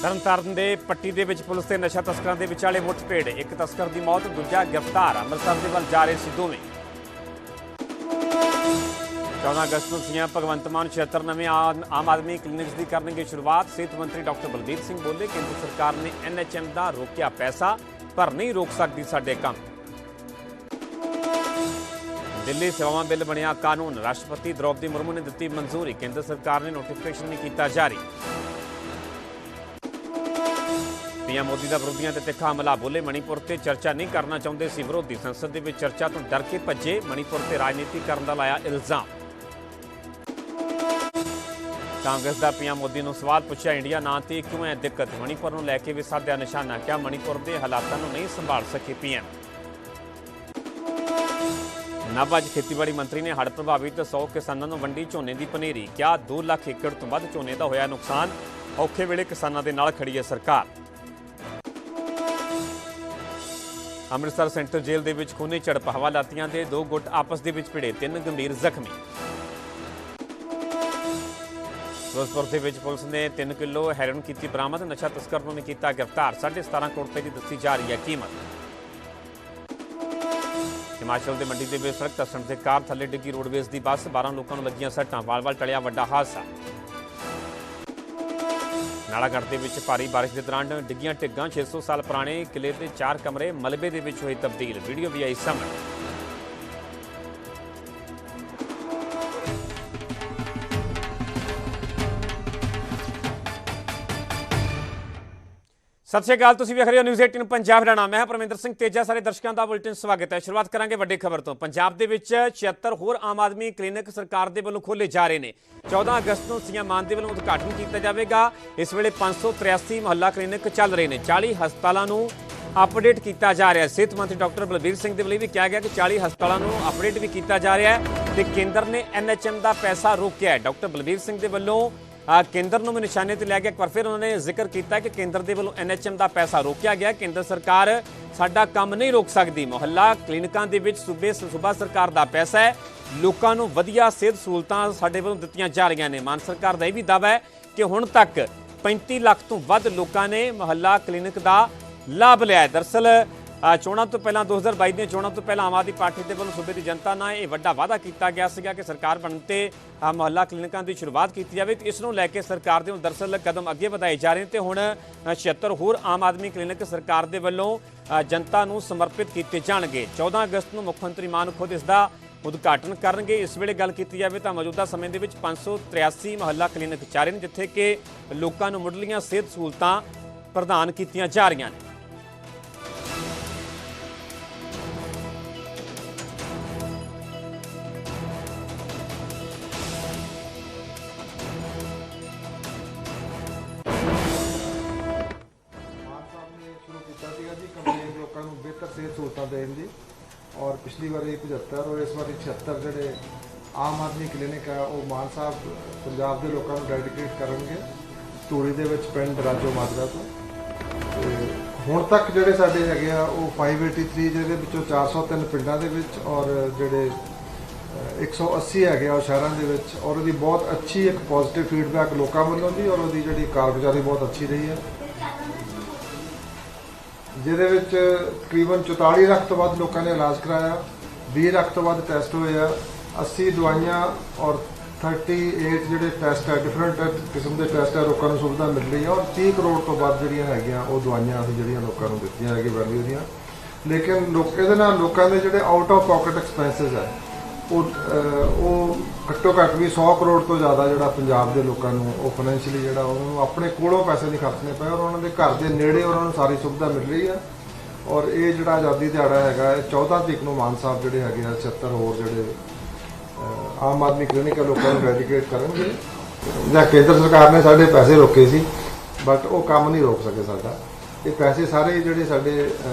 ਤਰਨਤਾਰਨ ਦੇ ਪੱਟੀ ਦੇ ਵਿੱਚ ਪੁਲਿਸ ਤੇ ਨਸ਼ਾ ਤਸਕਰਾਂ ਦੇ ਵਿਚਾਲੇ ਮੁੱਠਭੇੜ। ਇੱਕ ਤਸਕਰ ਦੀ ਮੌਤ, ਦੂਜਾ ਗ੍ਰਿਫਤਾਰ। ਅੰਮ੍ਰਿਤਸਰ ਦੇ ਵੱਲ ਜਾ ਰਹੇ ਸੀ ਦੋਵੇਂ। 14 ਅਗਸਤ ਨੂੰ ਸੀਐਮ ਭਗਵੰਤ ਮਾਨ 76 ਨਵੇਂ ਆਮ ਆਦਮੀ ਕਲੀਨਿਕਸ ਦੀ ਕਰਨਗੇ ਸ਼ੁਰੂਆਤ। ਸਿਹਤ ਮੰਤਰੀ ਡਾਕਟਰ ਬਲਬੀਰ ਸਿੰਘ ਬੋਲੇ, ਕੇਂਦਰ ਸਰਕਾਰ ਨੇ NHM ਦਾ ਰੋਕਿਆ ਪੈਸਾ, ਪਰ ਨਹੀਂ ਰੋਕ ਸਕਦੀ ਸਾਡੇ ਕੰਮ। ਦਿੱਲੀ ਸੇਵਾਵਾਂ ਬਿੱਲ ਬਣਿਆ ਕਾਨੂੰਨ, ਰਾਸ਼ਟਰਪਤੀ ਦ੍ਰੌਪਦੀ ਮੁਰਮੂ ਨੇ ਦਿੱਤੀ ਮਨਜ਼ੂਰੀ। ਕੇਂਦਰ ਸਰਕਾਰ ਨੇ ਨੋਟੀਫਿਕੇਸ਼ਨ ਨਹੀਂ ਕੀਤਾ ਜਾਰੀ। ਪੀਐਮ ਮੋਦੀ ਦਾ ਵਿਰੋਧੀਆਂ ਤੇ ਤਿੱਖਾ ਹਮਲਾ, ਬੋਲੇ ਮਣੀਪੁਰ ਤੇ ਚਰਚਾ ਨਹੀਂ ਕਰਨਾ ਚਾਹੁੰਦੇ ਸੀ ਵਿਰੋਧੀ। ਸੰਸਦ ਦੇ ਵਿੱਚ ਚਰਚਾ ਤੋਂ ਡਰ ਕੇ ਭੱਜੇ, ਮਣੀਪੁਰ ਤੇ ਰਾਜਨੀਤੀ ਕਰਨ ਦਾ ਲਾਇਆ ਇਲਜ਼ਾਮ। ਕਾਂਗਰਸ ਦਾ ਪੀਐਮ ਮੋਦੀ ਨੂੰ ਸਵਾਲ ਪੁੱਛਿਆ, ਇੰਡੀਆ ਨਾਂ ਤੇ ਕਿਉਂ ਹੈ ਦਿੱਕਤ। ਮਣੀਪੁਰ ਨੂੰ ਲੈ ਕੇ ਵੀ ਸਾਧਿਆ ਨਿਸ਼ਾਨਾ, ਕਿਹਾ ਮਣੀਪੁਰ ਦੇ ਹਾਲਾਤਾਂ ਨੂੰ ਨਹੀਂ ਸੰਭਾਲ ਸਕੇ ਪੀਐਮ। ਨਾਭਾ 'ਚ ਖੇਤੀਬਾੜੀ ਮੰਤਰੀ ਨੇ ਹੜ੍ਹ ਪ੍ਰਭਾਵਿਤ 100 ਕਿਸਾਨਾਂ ਨੂੰ ਵੰਡੀ ਝੋਨੇ ਦੀ ਪਨੀਰੀ। ਕਿਹਾ 2 ਲੱਖ ਏਕੜ ਤੋਂ ਵੱਧ ਝੋਨੇ ਦਾ ਹੋਇਆ ਨੁਕਸਾਨ, ਔਖੇ ਵੇਲੇ ਕਿਸਾਨਾਂ ਦੇ ਨਾਲ ਖੜੀ ਹੈ ਸਰਕਾਰ। ਅੰਮ੍ਰਿਤਸਰ ਸੈਂਟਰ ਜੇਲ੍ਹ ਦੇ ਵਿੱਚ ਖੂਨੀ ਝੜਪ, ਹਵਾਲਾਤੀਆਂ ਦੇ 2 ਗੁੱਟ ਆਪਸ ਦੇ ਵਿੱਚ ਭਿੜੇ, 3 ਗੰਭੀਰ ਜ਼ਖਮੀ। ਫਿਰੋਜ਼ਪੁਰ ਦੇ ਵਿੱਚ ਪੁਲਿਸ ਨੇ 3 ਕਿਲੋ ਹੈਰੋਇਨ ਕੀਤੀ ਬਰਾਮਦ, ਨਸ਼ਾ ਤਸਕਰ ਨੂੰ ਵੀ ਕੀਤਾ ਗ੍ਰਿਫਤਾਰ। 17.5 ਕਰੋੜ ਰੁਪਏ ਦੀ ਦੱਸੀ ਜਾ ਰਹੀ ਹੈ ਕੀਮਤ। ਹਿਮਾਚਲ ਦੇ ਮੰਡੀ ਦੇ ਵਿੱਚ ਸੜਕ ਧੱਸਣ ਤੇ ਕਾਰ ਥੱਲੇ ਡਿੱਗੀ ਰੋਡਵੇਜ਼ ਦੀ ਬੱਸ, 12 ਲੋਕਾਂ ਨੂੰ ਲੱਗੀਆਂ ਸੱਟਾਂ। ਵਾਲ-ਵਾਲ ਟਲਿਆ ਵੱਡਾ ਹਾਦਸਾ। ਨਾਲਾਗੜ੍ਹ ਦੇ ਵਿੱਚ ਭਾਰੀ ਬਾਰਿਸ਼ ਦੇ ਦੌਰਾਨ ਡਿੱਗੀਆਂ ਢਿੱਗਾਂ, 600 ਸਾਲ ਪੁਰਾਣੇ ਕਿਲੇ ਦੇ 4 ਕਮਰੇ ਮਲਬੇ ਦੇ ਵਿੱਚ ਹੋਏ ਤਬਦੀਲ। ਵੀਡੀਓ ਵੀ ਆਈ ਸਾਹਮਣੇ। ਸਤਿ ਸ਼੍ਰੀ ਅਕਾਲ, ਤੁਸੀਂ ਵੇਖ ਰਹੇ ਹੋ ਨਿਊਜ਼ 18 ਪੰਜਾਬ ਦਾ ਨਾਮ ਮੈਂ ਪਰਮਿੰਦਰ ਸਿੰਘ ਤੇਜਾ। ਸਾਰੇ ਦਰਸ਼ਕਾਂ ਦਾ ਬੁਲੇਟਿਨ ਸਵਾਗਤ ਹੈ। ਸ਼ੁਰੂਆਤ ਕਰਾਂਗੇ ਵੱਡੀ ਖਬਰ ਤੋਂ। ਪੰਜਾਬ ਦੇ ਵਿੱਚ 76 ਹੋਰ ਆਮ ਆਦਮੀ ਕਲੀਨਿਕ ਸਰਕਾਰ ਦੇ ਵੱਲੋਂ ਖੋਲ੍ਹੇ ਜਾ ਰਹੇ ਨੇ। 14 ਅਗਸਤ ਨੂੰ ਸੀਐਮ ਮਾਨ ਦੇ ਵੱਲੋਂ ਉਦਘਾਟਨ ਕੀਤਾ ਜਾਵੇਗਾ। ਇਸ ਵੇਲੇ 583 ਮੁਹੱਲਾ ਕਲੀਨਿਕ ਚੱਲ ਰਹੇ ਨੇ। 40 ਹਸਪਤਾਲਾਂ ਨੂੰ ਅਪਡੇਟ ਕੀਤਾ ਜਾ ਰਿਹਾ ਹੈ। ਸਿਹਤ ਮੰਤਰੀ ਡਾਕਟਰ ਬਲਬੀਰ ਸਿੰਘ ਦੇ ਵੱਲੋਂ ਵੀ ਕਿਹਾ ਗਿਆ ਕਿ 40 ਹਸਪਤਾਲਾਂ ਨੂੰ ਅਪਡੇਟ ਵੀ ਕੀਤਾ ਜਾ ਰਿਹਾ ਹੈ ਤੇ ਕੇਂਦਰ ਨੇ NHM ਦਾ ਪੈਸਾ ਰੋਕਿਆ ਹੈ। ਡਾਕਟਰ ਬਲਬੀਰ ਸਿੰਘ ਦੇ ਵੱਲੋਂ ਕੇਂਦਰ ਨੂੰ ਵੀ ਨਿਸ਼ਾਨੇ ਤੇ ਲੈ ਕੇ ਇੱਕ ਵਾਰ ਫਿਰ ਉਹਨਾਂ ਨੇ ਜ਼ਿਕਰ ਕੀਤਾ ਕਿ ਕੇਂਦਰ ਦੇ ਵੱਲੋਂ NHM ਦਾ ਪੈਸਾ ਰੋਕਿਆ ਗਿਆ। ਕੇਂਦਰ ਸਰਕਾਰ ਸਾਡਾ ਕੰਮ ਨਹੀਂ ਰੋਕ ਸਕਦੀ। ਮੁਹੱਲਾ ਕਲੀਨਿਕਾਂ ਦੇ ਵਿੱਚ ਸੂਬਾ ਸਰਕਾਰ ਦਾ ਪੈਸਾ ਹੈ। ਲੋਕਾਂ ਨੂੰ ਵਧੀਆ ਸਿਹਤ ਸਹੂਲਤਾਂ ਸਾਡੇ ਵੱਲੋਂ ਦਿੱਤੀਆਂ ਜਾ ਰਹੀਆਂ ਨੇ। ਮਾਨ ਸਰਕਾਰ ਦਾ ਇਹ ਵੀ ਦਾਅਵਾ ਹੈ ਕਿ ਹੁਣ ਤੱਕ 35 ਲੱਖ ਤੋਂ ਵੱਧ ਲੋਕਾਂ ਨੇ ਮੁਹੱਲਾ ਕਲੀਨਿਕ ਦਾ ਲਾਭ ਲਿਆ ਹੈ। ਦਰਅਸਲ ਚੋਣਾਂ ਤੋਂ ਪਹਿਲਾਂ 2022 ਦੀਆਂ ਚੋਣਾਂ ਤੋਂ ਪਹਿਲਾਂ ਆਮ ਆਦਮੀ ਪਾਰਟੀ ਦੇ ਵੱਲੋਂ ਸੂਬੇ ਦੀ ਜਨਤਾ ਨਾਲ ਇਹ ਵੱਡਾ ਵਾਅਦਾ ਕੀਤਾ ਗਿਆ ਸੀਗਾ ਕਿ ਸਰਕਾਰ ਬਣਨ ਤੇ ਮੁਹੱਲਾ ਕਲੀਨਿਕਾਂ ਦੀ ਸ਼ੁਰੂਆਤ ਕੀਤੀ ਜਾਵੇ ਤੇ ਇਸ ਨੂੰ ਲੈ ਕੇ ਸਰਕਾਰ ਦੇ ਦਰਅਸਲ ਕਦਮ ਅੱਗੇ ਵਧਾਏ ਜਾ ਰਹੇ ਨੇ ਤੇ ਹੁਣ 76 ਹੋਰ ਆਮ ਆਦਮੀ ਕਲੀਨਿਕ ਸਰਕਾਰ ਦੇ ਵੱਲੋਂ ਜਨਤਾ ਨੂੰ ਸਮਰਪਿਤ ਕੀਤੇ ਜਾਣਗੇ। 14 ਅਗਸਤ ਨੂੰ ਮੁੱਖ ਮੰਤਰੀ ਮਾਨ ਖੁਦ ਇਸ ਦਾ ਉਦਘਾਟਨ ਕਰਨਗੇ। ਇਸ ਵੇਲੇ ਗੱਲ ਕੀਤੀ ਜਾਵੇ ਤਾਂ ਮੌਜੂਦਾ ਸਮੇਂ ਦੇ ਵਿੱਚ 583 ਮੁਹੱਲਾ ਕਲੀਨਿਕ ਚੱਲ ਰਹੇ ਨੇ ਜਿੱਥੇ ਕਿ ਲੋਕਾਂ ਨੂੰ ਮੁੱਢਲੀਆਂ ਸਿਹਤ ਸਹੂਲਤਾਂ ਪ੍ਰਦਾਨ ਕੀਤੀਆਂ ਜਾ ਰਹੀਆਂ ਨੇ। सेहत सहूलत देने की और पिछली बारी 75 और इस बारी 76 जोड़े आम आदमी क्लीनिक है वो मान साहब पंजाब के लोगों को डेडिकेट करेंगे धूरी के पिंड राजो माजरा तो हुण तक जोड़े साढ़े है वो 583 जिहदे विचों 403 पिंडों के और जोड़े 180 है शहरों के और वो बहुत अच्छी एक पॉजिटिव फीडबैक लोगों वालों की और वो जी कारगुजारी बहुत अच्छी रही है जिहदे विच तकरीबन 44 लाख तो वध लोगों ने इलाज कराया, 20 लाख तो वध टेस्ट होए, 80 दवाइयां और 38 जिहड़े टेस्ट है डिफरेंट किस्म के टेस्ट है लोगों को सुविधा मिल रही है और 30 करोड़ तो वध जिहड़ियां हैगियां वो दवाइयां असीं जिहड़ियां लोगों को दित्तियां हैगी वैल्यू दियां। लेकिन इहदे नाल लोगों के जिहड़े आउट ऑफ पॉकेट एक्सपेंसिस है वो घट्टो घट्ट भी 100 करोड़ तो ज़्यादा जो पंजाब के लोगों को फाइनैशियली जो अपने कोलों पैसे नहीं खर्चने पे और उन्होंने घर के नेड़े उन्होंने सारी सुविधा मिल रही है। और ये जो आज़ादी दिहाड़ा है 14 तरीक को मान साहब जोड़े है 76 होर जोड़े आम आदमी क्लीनिक लोगों को डेडिकेट करेंगे। या केंद्र सरकार ने साढ़े पैसे रोके सी बट वो काम नहीं रोक सके साडा। ये पैसे सारे जोड़े साढ़े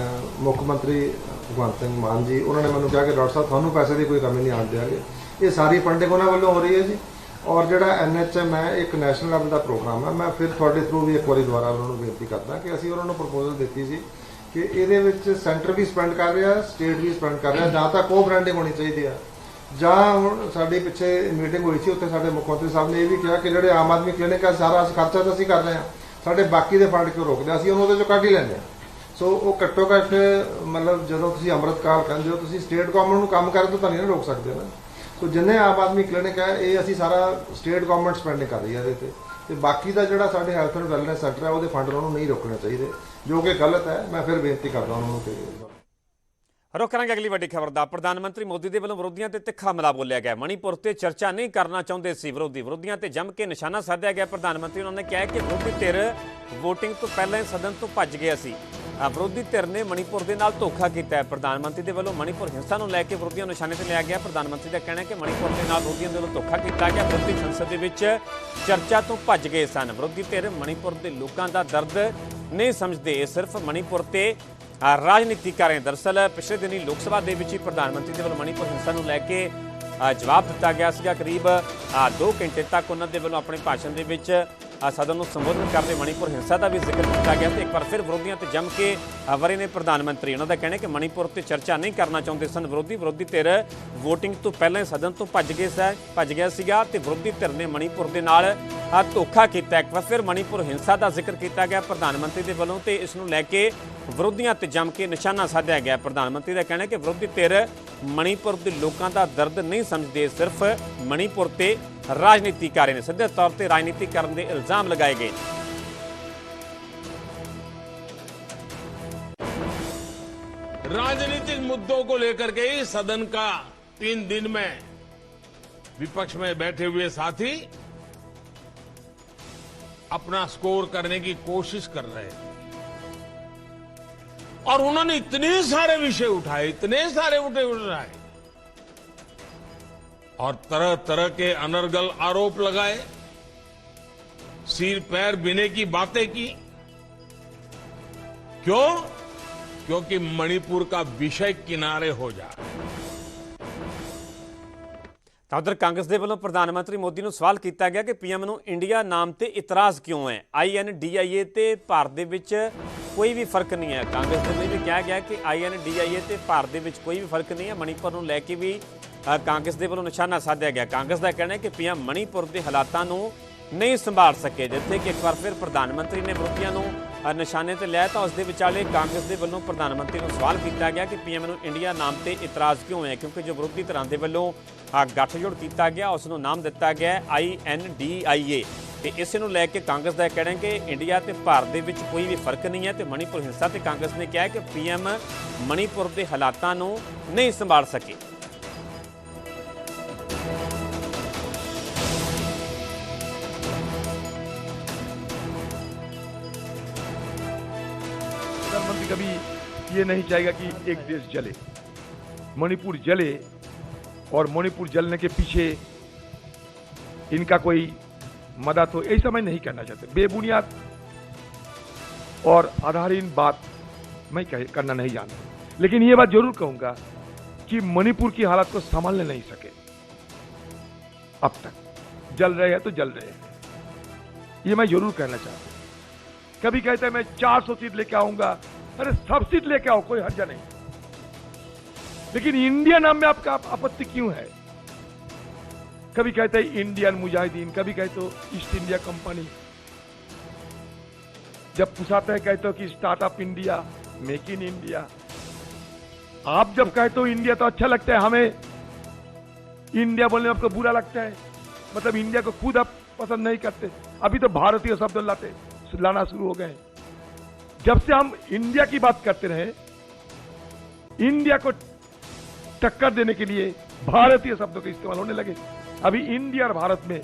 मुख्यमंत्री भगवंत सिंह मान जी उन्होंने मैंने कहा कि डॉक्टर साहब थानू पैसे की कोई कमी नहीं आने देंगे। ये सारी फंडिंग उन्होंने वालों हो रही है जी। और जोड़ा NHM है एक नैशनल लेवल का प्रोग्राम है। मैं फिर थोड़े थ्रू भी एक बार दोबारा उन्होंने बेनती करता कि असी उन्होंने प्रपोजल दी सी कि ये सेंटर भी स्पेंड कर रहा है स्टेट भी स्पेंड कर रहा है। जहाँ तक को ब्रांडिंग होनी चाहिए है जहाँ हुण साडी पिछे मीटिंग हुई सी उत्थे साडे मुख्यमंत्री साहब ने यह भी कहा कि जोड़े आम आदमी क्लीनिक है सारा खर्चा तो असीं कर रहे हैं ਸਾਡੇ ਬਾਕੀ ਦੇ ਫੰਡ ਕਿਉਂ ਰੋਕਦੇ, ਅਸੀਂ ਉਹਨੂੰ ਉਹਦੇ ਚੋਂ ਕੱਢ ਹੀ ਲੈਂਦੇ ਹਾਂ। ਸੋ ਉਹ ਘੱਟੋ ਘੱਟ ਮਤਲਬ ਜਦੋਂ ਤੁਸੀਂ ਅੰਮ੍ਰਿਤ ਕਾਲ ਕਹਿੰਦੇ ਹੋ, ਤੁਸੀਂ ਸਟੇਟ ਗਵਰਨਮੈਂਟ ਨੂੰ ਕੰਮ ਕਰਨ ਤੋਂ ਤਾਂ ਨਹੀਂ ਨਾ ਰੋਕ ਸਕਦੇ ਨਾ। ਸੋ ਜਿੰਨੇ ਆਮ ਆਦਮੀ ਕਲੀਨਿਕ ਹੈ ਇਹ ਅਸੀਂ ਸਾਰਾ ਸਟੇਟ ਗਵਰਨਮੈਂਟ ਸਪੈਂਡਿੰਗ ਕਰ ਰਹੀ ਹੈ ਇਹਦੇ ਤੇ ਬਾਕੀ ਦਾ ਜਿਹੜਾ ਸਾਡੇ ਹੈਲਥ ਐਂਡ ਵੈਲਨੈਸ ਸੈਂਟਰ ਹੈ ਉਹਦੇ ਫੰਡ ਉਹਨੂੰ ਨਹੀਂ ਰੋਕਣੇ ਚਾਹੀਦੇ, ਜੋ ਕਿ ਗਲਤ ਹੈ। ਮੈਂ ਫਿਰ ਬੇਨਤੀ ਕਰਦਾ ਉਹਨਾਂ ਨੂੰ ਕਿ ਰੁਕ ਕਰਾਂਗੇ ਅਗਲੀ ਵੱਡੀ ਖਬਰ ਦਾ। ਪ੍ਰਧਾਨ ਮੰਤਰੀ ਮੋਦੀ ਦੇ ਵੱਲੋਂ ਵਿਰੋਧੀਆਂ ਤੇ ਤਿੱਖਾ ਹਮਲਾ ਬੋਲਿਆ ਗਿਆ। ਮਣੀਪੁਰ ਤੇ ਚਰਚਾ ਨਹੀਂ ਕਰਨਾ ਚਾਹੁੰਦੇ ਸੀ ਵਿਰੋਧੀਆਂ ਤੇ ਜੰਮ ਕੇ ਨਿਸ਼ਾਨਾ ਸਾਧਿਆ ਗਿਆ। ਪ੍ਰਧਾਨ ਮੰਤਰੀ ਉਹਨਾਂ ਨੇ ਕਿਹਾ ਕਿ ਵਿਰੋਧੀ ਧਿਰ ਵੋਟਿੰਗ ਤੋਂ ਪਹਿਲਾਂ ਹੀ ਸਦਨ ਤੋਂ ਭੱਜ ਗਿਆ ਸੀ। ਵਿਰੋਧੀ ਧਿਰ ਨੇ ਮਣੀਪੁਰ ਦੇ ਨਾਲ ਧੋਖਾ ਕੀਤਾ ਹੈ। ਪ੍ਰਧਾਨ ਮੰਤਰੀ ਦੇ ਵੱਲੋਂ ਮਣੀਪੁਰ ਹਿੰਸਾ ਨੂੰ ਲੈ ਕੇ ਵਿਰੋਧੀਆਂ ਨੂੰ ਨਿਸ਼ਾਨੇ ਤੇ ਲਿਆ ਗਿਆ। ਪ੍ਰਧਾਨ ਮੰਤਰੀ ਦਾ ਕਹਿਣਾ ਹੈ ਕਿ ਮਣੀਪੁਰ ਦੇ ਨਾਲ ਵਿਰੋਧੀਆਂ ਦੇ ਵੱਲੋਂ ਧੋਖਾ ਕੀਤਾ ਗਿਆ। ਵਿਰੋਧੀ ਸੰਸਦ ਦੇ ਵਿੱਚ ਚਰਚਾ ਤੋਂ ਭੱਜ ਗਏ ਸਨ। ਵਿਰੋਧੀ ਧਿਰ ਮਣੀਪੁਰ ਦੇ ਲੋਕਾਂ ਦਾ ਦਰਦ ਨਹੀਂ ਸਮਝਦੇ, ਇਹ ਸਿਰਫ ਮਣੀਪੁਰ ਤੇ ਰਾਜਨੀਤੀ ਕਰ ਰਹੇ। ਦਰਅਸਲ ਪਿਛਲੇ ਦਿਨੀ ਲੋਕ ਸਭਾ ਦੇ ਵਿੱਚ ਹੀ ਪ੍ਰਧਾਨ ਮੰਤਰੀ ਦੇ ਵੱਲੋਂ ਮਣੀਪੁਰ ਹਿੰਸਾ ਨੂੰ ਲੈ ਕੇ ਜਵਾਬ ਦਿੱਤਾ ਗਿਆ ਸੀਗਾ। ਕਰੀਬ 2 ਘੰਟੇ ਤੱਕ ਉਹਨਾਂ ਦੇ ਵੱਲੋਂ ਆਪਣੇ ਭਾਸ਼ਣ ਦੇ ਵਿੱਚ ਸਦਨ ਨੂੰ ਸੰਬੋਧਨ ਕਰਦੇ ਮਣੀਪੁਰ ਹਿੰਸਾ ਦਾ ਵੀ ਜ਼ਿਕਰ ਕੀਤਾ ਗਿਆ ਤੇ ਇੱਕ ਵਾਰ ਫਿਰ ਵਿਰੋਧੀਆਂ ਤੇ ਜੰਮ ਕੇ ਵਰੇ ਨੇ ਪ੍ਰਧਾਨ ਮੰਤਰੀ। ਉਹਨਾਂ ਦਾ ਕਹਿਣਾ ਕਿ ਮਣੀਪੁਰ ਤੇ ਚਰਚਾ ਨਹੀਂ ਕਰਨਾ ਚਾਹੁੰਦੇ ਸਨ ਵਿਰੋਧੀ ਧਿਰ ਵੋਟਿੰਗ ਤੋਂ ਪਹਿਲਾਂ ਹੀ ਸਦਨ ਤੋਂ ਭੱਜ ਗਿਆ ਸੀਗਾ ਤੇ ਵਿਰੋਧੀ ਧਿਰ ਨੇ ਮਣੀਪੁਰ ਦੇ ਨਾਲ ਧੋਖਾ ਕੀਤਾ। ਇੱਕ ਵਾਰ ਫਿਰ ਮਣੀਪੁਰ ਹਿੰਸਾ ਦਾ ਜ਼ਿਕਰ ਕੀਤਾ ਗਿਆ ਪ੍ਰਧਾਨ ਮੰਤਰੀ ਦੇ ਵੱਲੋਂ ਤੇ ਇਸ ਨੂੰ ਲੈ ਕੇ ਵਿਰੋਧੀਆਂ ਤੇ ਜੰਮ ਕੇ ਨਿਸ਼ਾਨਾ ਸਾਧਿਆ ਗਿਆ। ਪ੍ਰਧਾਨ ਮੰਤਰੀ ਦਾ ਕਹਿਣਾ ਕਿ ਵਿਰੋਧੀ ਧਿਰ ਮਣੀਪੁਰ ਦੇ ਲੋਕਾਂ ਦਾ ਦਰਦ ਨਹੀਂ ਸਮਝਦੇ, ਸਿਰਫ ਮਣੀਪੁਰ ਤੇ ਰਾਜਨੀਤੀ ਕਰ ਰਹੇ ਨੇ। ਸਿੱਧੇ ਤੌਰ ਤੇ ਰਾਜਨੀਤੀ ਕਰਨ ਦੇ ਇਲਜ਼ਾਮ ਲਗਾਏ ਗਏ। राजनीतिक मुद्दों को लेकर के ही सदन का 3 दिन में विपक्ष में बैठे हुए साथी अपना स्कोर करने की कोशिश कर रहे हैं और उन्होंने इतने सारे विषय उठाए और तरह तरह के अनर्गल आरोप लगाए, सिर पैर बिने की बातें की। क्यों? क्योंकि मणिपुर का विषय किनारे हो जाए। ਤਾਂ ਉਧਰ ਕਾਂਗਰਸ ਦੇ ਵੱਲੋਂ ਪ੍ਰਧਾਨ ਮੰਤਰੀ ਮੋਦੀ ਨੂੰ ਸਵਾਲ ਕੀਤਾ ਗਿਆ ਕਿ ਪੀਐਮ ਨੂੰ ਇੰਡੀਆ ਨਾਮ ਤੇ ਇਤਰਾਜ਼ ਕਿਉਂ ਹੈ। INDIA ਤੇ ਭਾਰਤ ਦੇ ਵਿੱਚ ਕੋਈ ਵੀ ਫਰਕ ਨਹੀਂ ਹੈ। ਕਾਂਗਰਸ ਦੇ ਵੱਲੋਂ ਵੀ ਕਿਹਾ ਗਿਆ ਕਿ INDIA ਤੇ ਭਾਰਤ ਦੇ ਵਿੱਚ ਕੋਈ ਵੀ ਫਰਕ ਨਹੀਂ ਹੈ। ਮਣੀਪੁਰ ਨੂੰ ਲੈ ਕੇ ਵੀ ਕਾਂਗਰਸ ਦੇ ਵੱਲੋਂ ਨਿਸ਼ਾਨਾ ਸਾਧਿਆ ਗਿਆ। ਕਾਂਗਰਸ ਦਾ ਕਹਿਣਾ ਹੈ ਕਿ ਪੀਐਮ ਮਣੀਪੁਰ ਦੇ ਹਾਲਾਤਾਂ ਨੂੰ ਨਹੀਂ ਸੰਭਾਲ ਸਕੇ। ਜਿੱਥੇ ਕਿ ਇੱਕ ਵਾਰ ਫਿਰ ਪ੍ਰਧਾਨ ਮੰਤਰੀ ਨੇ ਵਿਰੋਧੀਆਂ ਨੂੰ ਨਿਸ਼ਾਨੇ ਤੇ ਲਿਆ ਤਾਂ ਉਸ ਦੇ ਵਿਚਾਲੇ ਕਾਂਗਰਸ ਦੇ ਵੱਲੋਂ ਪ੍ਰਧਾਨ ਮੰਤਰੀ ਨੂੰ ਸਵਾਲ ਕੀਤਾ ਗਿਆ ਕਿ ਪੀਐਮ ਨੂੰ ਇੰਡੀਆ ਨਾਮ ਤੇ ਇਤਰਾਜ਼ ਕਿਉਂ ਹੈ, ਕਿਉਂਕਿ ਜੋ ਵਿਰੋਧੀ ਧਿਰਾਂ ਦੇ ਵੱਲੋਂ ਗੱਠਜੋੜ ਕੀਤਾ ਗਿਆ ਉਸ ਨੂੰ ਨਾਮ ਦਿੱਤਾ ਗਿਆ INDIA ਤੇ ਇਸ ਨੂੰ ਲੈ ਕੇ ਕਾਂਗਰਸ ਦਾ ਕਹਿਣਾ ਹੈ ਕਿ ਇੰਡੀਆ ਤੇ ਭਾਰਤ ਦੇ ਵਿੱਚ ਕੋਈ ਵੀ ਫਰਕ ਨਹੀਂ ਹੈ ਤੇ ਮਣੀਪੁਰ ਹਿੰਸਾ ਤੇ ਕਾਂਗਰਸ ਨੇ ਕਿਹਾ ਕਿ ਪੀਐਮ ਮਣੀਪੁਰ ਦੇ ਹਾਲਾਤਾਂ ਨੂੰ ਨਹੀਂ ਸੰਭਾਲ ਸਕੇ। प्रधानमंत्री कभी ये नहीं चाहेगा कि एक देश जले, मणिपुर जले और मणिपुर जलने के पीछे इनका कोई मदद हो, ऐसा मैं नहीं करना चाहता। बेबुनियाद और आधारहीन बात मैं करना नहीं जानता, लेकिन ये बात जरूर कहूंगा कि मणिपुर की हालत को संभालने नहीं सके। अब तक जल रहे हैं तो जल रहे हैं, ये मैं जरूर कहना चाहता हूं। कभी कहते हैं मैं 400 सीट लेके आऊंगा, अरे सब सीट लेके आओ, कोई हर्जा नहीं, लेकिन इंडिया नाम में आपका आपत्ति क्यों है? कभी कहते हैं इंडियन मुजाहिदीन, कभी कहते हो ईस्ट इंडिया कंपनी, जब पूछाते हैं कहते हो कि startup India, make in India. आप जब कहते हो इंडिया तो अच्छा लगता है, हमें इंडिया बोलने में आपको बुरा लगता है, मतलब इंडिया को खुद आप पसंद नहीं करते। अभी तो भारतीय शब्द लाना शुरू हो गए। जब से हम इंडिया की बात करते रहे, इंडिया को टक्कर देने के लिए भारतीय शब्दों का इस्तेमाल होने लगे। अभी इंडिया और भारत में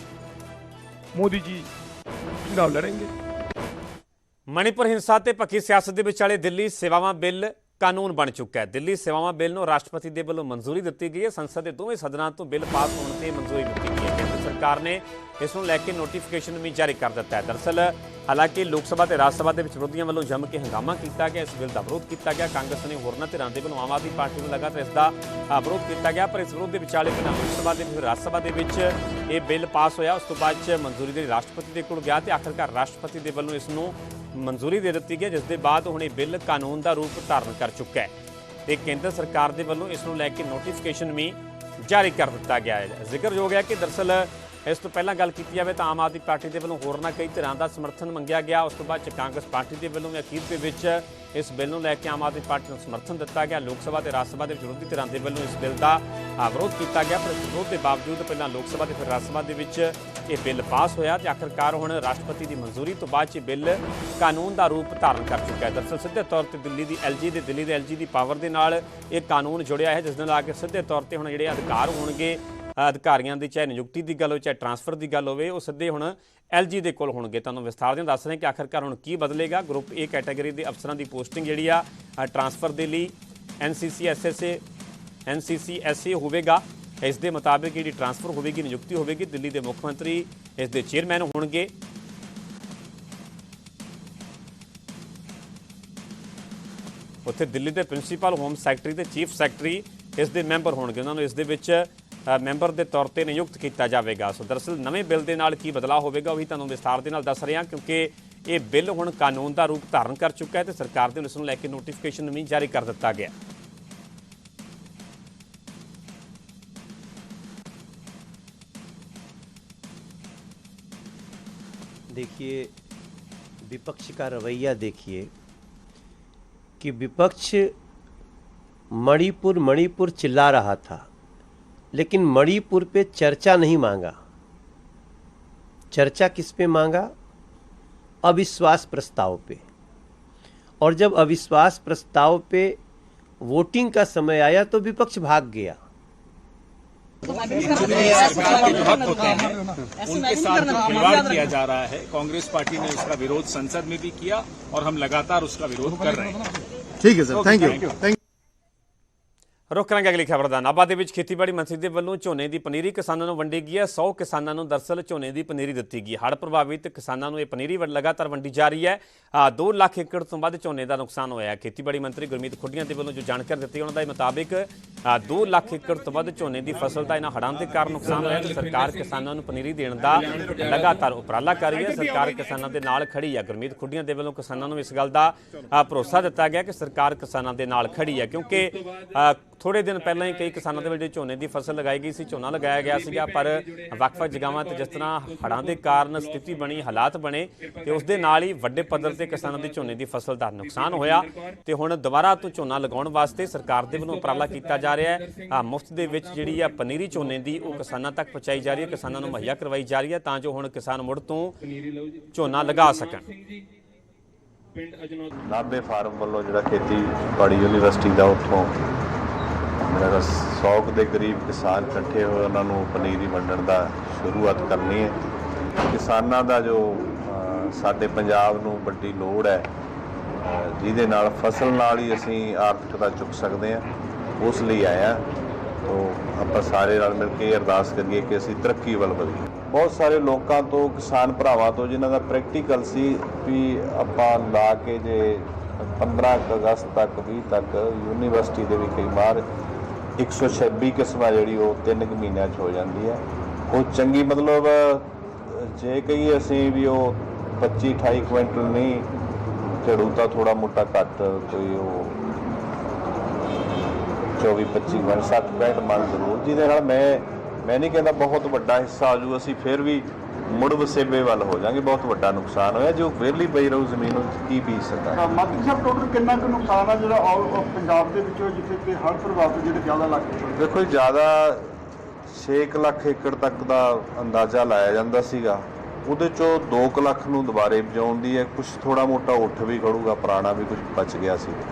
मोदी जी चुनाव लड़ेंगे। ਮਣੀਪੁਰ ਹਿੰਸਾ ਤੇ ਪੱਕੀ ਸਿਆਸਤ ਦੇ ਵਿਚਾਲੇ ਦਿੱਲੀ ਸੇਵਾਵਾਂ ਬਿੱਲ ਕਾਨੂੰਨ ਬਣ ਚੁੱਕਾ ਹੈ। ਦਿੱਲੀ ਸੇਵਾਵਾਂ ਬਿੱਲ ਨੂੰ ਰਾਸ਼ਟਰਪਤੀ ਦੇ ਵੱਲੋਂ ਮਨਜ਼ੂਰੀ ਦਿੱਤੀ ਗਈ ਹੈ। ਸੰਸਦ ਦੇ ਦੋਵੇਂ ਸਦਨਾਂ ਤੋਂ ਬਿੱਲ ਪਾਸ ਹੋਣ ਤੇ ਮਨਜ਼ੂਰੀ ਦਿੱਤੀ ਗਈ ਹੈ। ਕੇਂਦਰ ਸਰਕਾਰ ਨੇ ਇਸ ਨੂੰ ਲੈ ਕੇ ਨੋਟੀਫਿਕੇਸ਼ਨ ਵੀ ਜਾਰੀ ਕਰ ਦਿੱਤਾ ਹੈ। ਦਰਅਸਲ ਹਾਲਾਂਕਿ ਲੋਕ ਸਭਾ ਤੇ ਰਾਜ ਸਭਾ ਦੇ ਵਿੱਚ ਵਿਰੋਧੀਆਂ ਵੱਲੋਂ ਜੰਮ ਕੇ ਹੰਗਾਮਾ ਕੀਤਾ ਗਿਆ, ਇਸ ਬਿੱਲ ਦਾ ਵਿਰੋਧ ਕੀਤਾ ਗਿਆ। ਕਾਂਗਰਸ ਨੇ ਹੋਰਨਾਂ ਧਿਰਾਂ ਦੇ ਵੱਲੋਂ ਆਮ ਆਦਮੀ ਪਾਰਟੀ ਨੂੰ ਲਗਾਤਾਰ ਇਸ ਦਾ ਵਿਰੋਧ ਕੀਤਾ ਗਿਆ, ਪਰ ਇਸ ਵਿਰੋਧ ਦੇ ਵਿਚਾਲੇ ਪਹਿਲਾਂ ਲੋਕ ਸਭਾ ਦੇ ਫਿਰ ਰਾਜ ਸਭਾ ਦੇ ਵਿੱਚ ਇਹ ਬਿੱਲ ਪਾਸ ਹੋਇਆ। ਉਸ ਤੋਂ ਬਾਅਦ 'ਚ ਮਨਜ਼ੂਰੀ ਦੇ ਰਾਸ਼ਟਰਪਤੀ ਦੇ ਕੋਲ ਗਿਆ ਤੇ ਆਖਰਕਾਰ ਰਾਸ਼ਟਰਪਤੀ ਦੇ ਵੱਲੋਂ ਇਸ ਨੂੰ ਮਨਜ਼ੂਰੀ ਦੇ ਦਿੱਤੀ ਗਈ, ਜਿਸ ਦੇ ਬਾਅਦ ਹੁਣ ਇਹ ਬਿੱਲ ਕਾਨੂੰਨ ਦਾ ਰੂਪ ਧਾਰਨ ਕਰ ਚੁੱਕਾ ਹੈ ਤੇ ਕੇਂਦਰ ਸਰਕਾਰ ਦੇ ਵੱਲੋਂ ਇਸ ਨੂੰ ਲੈ ਕੇ ਨੋਟੀਫਿਕੇਸ਼ਨ ਵੀ ਜਾਰੀ ਕਰ ਦਿੱਤਾ ਗਿਆ ਹੈ। ਜ਼ਿਕਰਯੋਗ ਹੈ ਕਿ ਦਰਅਸਲ ਇਸ ਤੋਂ ਪਹਿਲਾਂ ਗੱਲ ਕੀਤੀ ਜਾਵੇ ਤਾਂ ਆਮ ਆਦਮੀ ਪਾਰਟੀ ਦੇ ਵੱਲੋਂ ਹੋਰਨਾਂ ਕਈ ਧਿਰਾਂ ਦਾ ਸਮਰਥਨ ਮੰਗਿਆ ਗਿਆ। ਉਸ ਤੋਂ ਬਾਅਦ 'ਚ ਕਾਂਗਰਸ ਪਾਰਟੀ ਦੇ ਵੱਲੋਂ ਵੀ ਅਖੀਰ ਦੇ ਵਿੱਚ ਇਸ ਬਿੱਲ ਨੂੰ ਲੈ ਕੇ ਆਮ ਆਦਮੀ ਪਾਰਟੀ ਨੂੰ ਸਮਰਥਨ ਦਿੱਤਾ ਗਿਆ। ਲੋਕ ਸਭਾ ਤੇ ਰਾਜ ਸਭਾ ਦੇ ਵਿਰੋਧੀ ਧਿਰਾਂ ਦੇ ਵੱਲੋਂ ਇਸ ਬਿੱਲ ਦਾ ਵਿਰੋਧ ਕੀਤਾ ਗਿਆ, ਪਰ ਇਸ ਵਿਰੋਧ ਦੇ ਬਾਵਜੂਦ ਪਹਿਲਾਂ ਲੋਕ ਸਭਾ ਤੇ ਫਿਰ ਰਾਜ ਸਭਾ ਦੇ ਵਿੱਚ ਇਹ ਬਿੱਲ ਪਾਸ ਹੋਇਆ ਤੇ ਆਖਰਕਾਰ ਹੁਣ ਰਾਸ਼ਟਰਪਤੀ ਦੀ ਮਨਜ਼ੂਰੀ ਤੋਂ ਬਾਅਦ 'ਚ ਇਹ ਬਿੱਲ ਕਾਨੂੰਨ ਦਾ ਰੂਪ ਧਾਰਨ ਕਰ ਚੁੱਕਾ ਹੈ। ਦਰਅਸਲ ਸਿੱਧੇ ਤੌਰ ਤੇ ਦਿੱਲੀ ਦੇ ਐਲਜੀ ਦੀ ਪਾਵਰ ਦੇ ਨਾਲ ਇਹ ਕਾਨੂੰਨ ਜੁੜਿਆ ਹੈ, ਜਿਸ ਨਾਲ ਆ ਕੇ ਸਿੱਧੇ ਤੌਰ ਤੇ ਹੁਣ ਜਿਹੜੇ ਅਧਿਕਾਰ ਹੋਣਗੇ ਅਧਿਕਾਰੀਆਂ ਦੀ, ਚਾਹੇ ਨਿਯੁਕਤੀ ਦੀ ਗੱਲ ਹੋਵੇ ਚਾਹੇ ਟਰਾਂਸਫਰ ਦੀ ਗੱਲ ਹੋਵੇ, ਉਹ ਸਿੱਧੇ ਹੁਣ ਐਲਜੀ ਦੇ ਕੋਲ ਹੋਣਗੇ। ਤੁਹਾਨੂੰ ਵਿਸਥਾਰ ਨਾਲ ਦੱਸ ਰਹੇ ਕਿ ਆਖਰਕਾਰ ਹੁਣ ਕੀ ਬਦਲੇਗਾ। ਗਰੁੱਪ ਏ ਕੈਟਾਗਰੀ ਦੇ ਅਫਸਰਾਂ ਦੀ ਪੋਸਟਿੰਗ ਜਿਹੜੀ ਆ ਟਰਾਂਸਫਰ ਦੇ ਲਈ NCCSA ਹੋਵੇਗਾ। ਇਸ ਦੇ ਮੁਤਾਬਿਕ ਜਿਹੜੀ ਟਰਾਂਸਫਰ ਹੋਵੇਗੀ, ਨਿਯੁਕਤੀ ਹੋਵੇਗੀ, ਦਿੱਲੀ ਦੇ ਮੁੱਖ ਮੰਤਰੀ ਇਸ ਦੇ ਚੇਅਰਮੈਨ ਹੋਣਗੇ। ਉੱਥੇ ਦਿੱਲੀ ਦੇ ਪ੍ਰਿੰਸੀਪਲ ਹੋਮ ਸੈਕਟਰੀ ਤੇ ਚੀਫ ਸੈਕਟਰੀ ਇਸ ਦੇ ਮੈਂਬਰ ਹੋਣਗੇ, ਉਹਨਾਂ ਨੂੰ ਇਸ ਦੇ ਵਿੱਚ ਮੈਂਬਰ ਦੇ ਤੌਰ ਤੇ ਨਿਯੁਕਤ ਕੀਤਾ ਜਾਵੇਗਾ। ਸੋ ਦਰਅਸਲ ਨਵੇਂ ਬਿੱਲ ਦੇ ਨਾਲ ਕੀ ਬਦਲਾਅ ਹੋਵੇਗਾ ਉਹ ਵੀ ਤੁਹਾਨੂੰ ਵਿਸਥਾਰ ਦੇ ਨਾਲ ਦੱਸ ਰਹੇ ਹਾਂ, ਕਿਉਂਕਿ ਇਹ ਬਿੱਲ ਹੁਣ ਕਾਨੂੰਨ ਦਾ ਰੂਪ ਧਾਰਨ ਕਰ ਚੁੱਕਾ ਹੈ ਤੇ ਸਰਕਾਰ ਦੇ ਇਸ ਨੂੰ ਲੈ ਕੇ ਨੋਟੀਫਿਕੇਸ਼ਨ ਵੀ ਜਾਰੀ ਕਰ ਦਿੱਤਾ ਗਿਆ। देखिए, विपक्ष का रवैया देखिए कि विपक्ष मणिपुर चिल्ला रहा था, लेकिन मणिपुर पे चर्चा नहीं मांगा। चर्चा किस पे मांगा? अविश्वास प्रस्ताव पे। और जब अविश्वास प्रस्ताव पे वोटिंग का समय आया तो विपक्ष भाग गया। उनके साथ खिलवाड़ किया जा रहा है। कांग्रेस पार्टी ने इसका विरोध संसद में भी किया और हम लगातार उसका विरोध कर रहे हैं। ठीक है सर, थैंक यू। रुख करेंगे अगली खबर का। नाभा के खेतीबाड़ी मंत्री के वलों झोने की पनीरी किसानों को वंडी गई है। 100 किसानों को दरअसल झोने की पनीरी दी गई। हड़ प्रभावित किसानों को यह पनीरी लगातार वंडी जा रही है। 2 लाख एकड़ तो वध झोने का नुकसान होया है। खेतीबाड़ी मंत्री गुरमीत खुडिया के वलों जो जानकारी दी उन्होंने मुताबिक 2 लाख एकड़ तो वध झोने की फसल का इन्होंने हड़ां के कारण नुकसान होया। सरकार किसानों को पनीरी देने का लगातार उपराला कर रही है। सरकार किसानों के नाल खड़ी है। गुरमीत खुडिया के वलों किसानों को इस गल का भरोसा दिता गया कि सरकार किसानों के नाल खड़ी है, क्योंकि थोड़े दिन पहले ही कई किसानों के विच झोने की फसल लगाई गई सी, झोना लगाया गया सीगा, पर ਵੱਖ-ਵੱਖ जगहों ते जिस तरह हड़ां के कारण स्थिति बनी, हालात बने तो उस दे नाल ही वड्डे पद्धर ते किसानों की झोने की फसल का नुकसान होया ते हुण दोबारा तो झोना लगाउण वास्ते सरकार दे वल्लों उपराला कीता जा रहा है। मुफ्त दे विच जिहड़ी आ पनीरी झोने की वो किसानों तक पहुँचाई जा रही है, किसानों को मुहैया करवाई जा रही है तां जो हुण किसान मुड़ तो झोना लगा सकण। नाभे फार्म वालों जो खेतीबाड़ी यूनीवर्सिटी का उत्थों 100 के करीब किसान इकट्ठे होए, उन्होंने पनीरी वंडण का शुरुआत करनी है। किसानों का जो साडे पंजाब नूं वड्डी लोड़ है, जिहदे नाल फसल नाल ही असीं आर्थिकता चुक सकते हैं, उस लिए आया। तो आप सारे नाल मिल के अरदास करिए कि असीं तरक्की वल वधीए। बहुत सारे लोगों तो किसान भरावां तो जिन्हां दा प्रैक्टिकल सी भी आपां ला के जे 15 अगस्त तक 20 तक यूनीवर्सिटी दे भी कई बार 126 किस्म जी 3 महीनों हो जाती है। वो चंगी मतलब जे कही असी भी 25-28 क्विंटल नहीं झड़ू तो थोड़ा मोटा घट कोई 24-25 क्विंटल 60-65 मन जरूर, जिसे मैं नहीं कहता बहुत बड़ा हिस्सा आजू, असी फिर भी मुड़ वसेबे वाल हो जाएंगे। बहुत बड़ा नुकसान होया, जो वेली पई रहू जमीन की बीज सकता। मंत्री साहब टोटल कितना कुछ नुकसान है जो पंजाब के जिथे कि हड़ प्रभावित जो ज़्यादा इलाके? देखो ज़्यादा 6 लाख एकड़ तक का अंदाजा लाया जाता सीगा, ਉਹਦੇ ਚੋਂ 2 ਲੱਖ ਨੂੰ ਦੁਬਾਰੇ ਬਜਾਉਣ ਦੀ ਹੈ। ਕੁਝ ਥੋੜਾ ਮੋਟਾ ਉੱਠ ਵੀ ਖੜੂਗਾ, ਪੁਰਾਣਾ ਵੀ ਕੁਝ ਬਚ ਗਿਆ ਸੀ।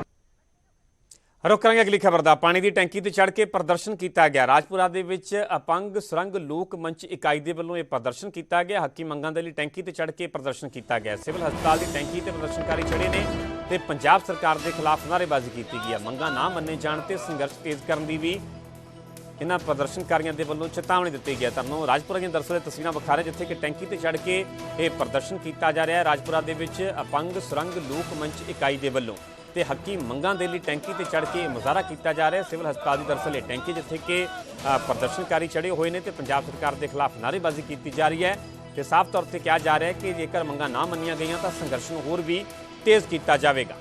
रुख करेंगे अगली खबर का। पानी की टैंकी से चढ़ के प्रदर्शन किया गया। राजपुरा के विच अपंग सुरंग लोक मंच इकाई के वलों यह प्रदर्शन किया गया। हकी मंगां दे लई टैंकी से चढ़ के प्रदर्शन किया गया। सिविल हस्पताल की टैंकी से प्रदर्शनकारी चढ़े ने ते पंजाब सरकार के खिलाफ नारेबाजी की गई है। मंगां ना मन्ने जाण ते संघर्ष तेज करने की भी इन्हां प्रदर्शनकारियों के वलों चेतावनी दी गई है। तुहानूं राजपुरा दी दरअसल तस्वीरां विखा रहे जिथे कि टैंकी से चढ़ के यह प्रदर्शन किया जा रहा है। राजपुरा के विच अपंग सुरंग लोक मंच इकाई के वलों ते हकी मंगां दे लई टैंकी ते चढ़ के मुजाहरा किया जा रहा है। सिविल हस्पताल की दरअसल यह टैंकी जिथे कि प्रदर्शनकारी चढ़े हुए हैं तो पंजाब सरकार के खिलाफ नारेबाजी की जा रही है। तो साफ तौर पर कहा जा रहा है कि जेकर मंगां ना मन्नियां गईयां तो संघर्ष नूं होर भी तेज़ किया जाएगा।